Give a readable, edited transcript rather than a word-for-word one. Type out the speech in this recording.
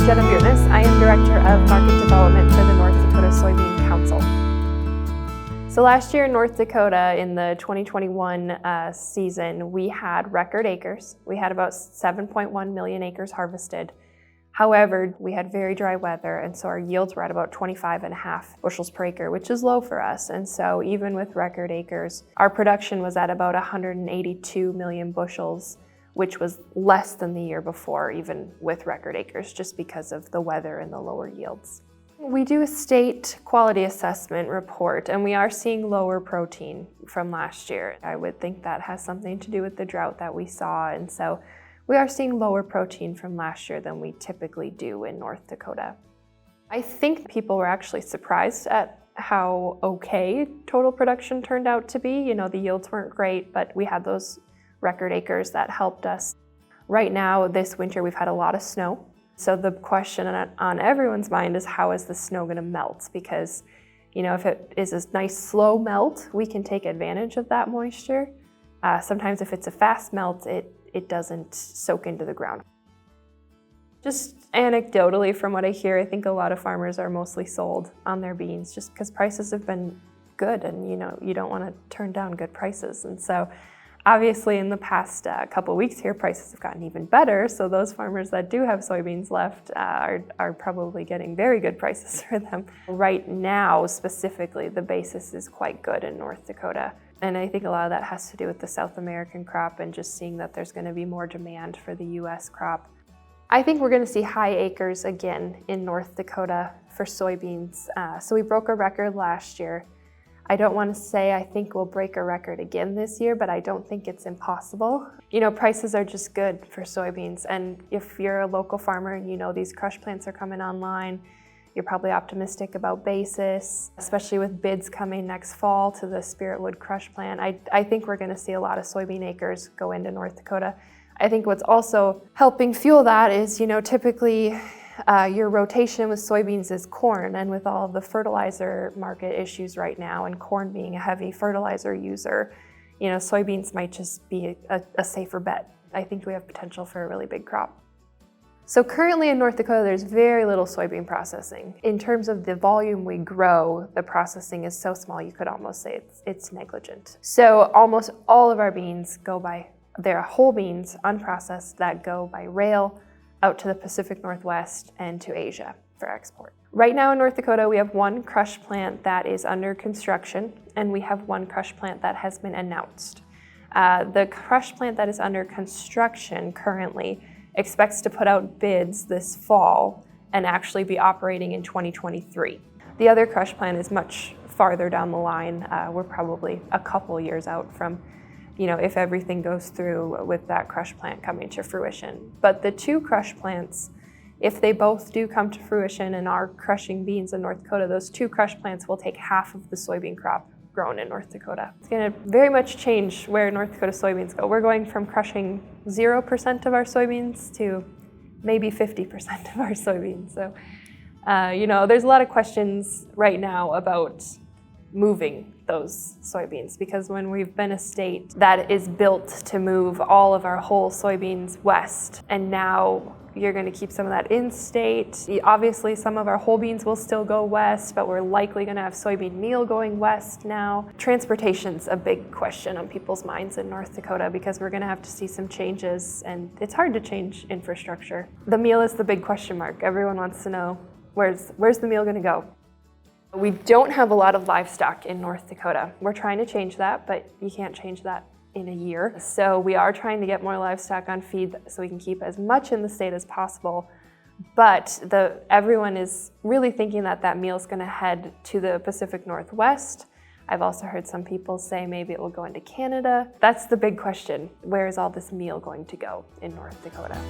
Jena Bjertness. I am Director of Market Development for the North Dakota Soybean Council. So last year in North Dakota, in the 2021 season, we had record acres. We had about 7.1 million acres harvested. However, we had very dry weather, and so our yields were at about 25.5 bushels per acre, which is low for us. And so even with record acres, our production was at about 182 million bushels, which was less than the year before, even with record acres, just because of the weather and the lower yields. We do a state quality assessment report, and we are seeing lower protein from last year. I would think that has something to do with the drought that we saw, and so we are seeing lower protein from last year than we typically do in North Dakota. I think people were actually surprised at how okay total production turned out to be. You know, the yields weren't great, but we had those record acres that helped us. Right now, this winter, we've had a lot of snow. So the question on everyone's mind is, how is the snow going to melt? Because, you know, if it is a nice slow melt, we can take advantage of that moisture. Sometimes if it's a fast melt, it doesn't soak into the ground. Just anecdotally, from what I hear, I think a lot of farmers are mostly sold on their beans just because prices have been good, and you know, you don't want to turn down good prices. And so obviously in the past couple weeks here, prices have gotten even better, so those farmers that do have soybeans left are probably getting very good prices for them. Right now, specifically, the basis is quite good in North Dakota. And I think a lot of that has to do with the South American crop and just seeing that there's going to be more demand for the US crop. I think we're going to see high acres again in North Dakota for soybeans. So we broke a record last year. I don't want to say I think we'll break a record again this year, but I don't think it's impossible. You know, prices are just good for soybeans, and if you're a local farmer and you know these crush plants are coming online, you're probably optimistic about basis, especially with bids coming next fall to the Spiritwood crush plant. I think we're going to see a lot of soybean acres go into North Dakota. I think what's also helping fuel that is, you know, typically your rotation with soybeans is corn, and with all of the fertilizer market issues right now and corn being a heavy fertilizer user, you know, soybeans might just be a safer bet. I think we have potential for a really big crop. So currently in North Dakota, there's very little soybean processing. In terms of the volume we grow, the processing is so small you could almost say it's negligent. So almost all of our beans go by, they're whole beans, unprocessed, that go by rail out to the Pacific Northwest and to Asia for export. Right now in North Dakota, we have one crush plant that is under construction, and we have one crush plant that has been announced. The crush plant that is under construction currently expects to put out bids this fall and actually be operating in 2023. The other crush plant is much farther down the line. We're probably a couple years out from, you know, if everything goes through with that crush plant coming to fruition. But the two crush plants, if they both do come to fruition and are crushing beans in North Dakota, those two crush plants will take half of the soybean crop grown in North Dakota. It's going to very much change where North Dakota soybeans go. We're going from crushing 0% of our soybeans to maybe 50% of our soybeans. So, you know, there's a lot of questions right now about moving those soybeans, because when we've been a state that is built to move all of our whole soybeans west, and now you're going to keep some of that in state. Obviously, some of our whole beans will still go west, but we're likely going to have soybean meal going west now. Transportation's a big question on people's minds in North Dakota, because we're going to have to see some changes, and it's hard to change infrastructure. The meal is the big question mark. Everyone wants to know, where's the meal going to go? We don't have a lot of livestock in North Dakota. We're trying to change that, but you can't change that in a year. So we are trying to get more livestock on feed so we can keep as much in the state as possible. But everyone is really thinking that meal is going to head to the Pacific Northwest. I've also heard some people say maybe it will go into Canada. That's the big question. Where is all this meal going to go in North Dakota?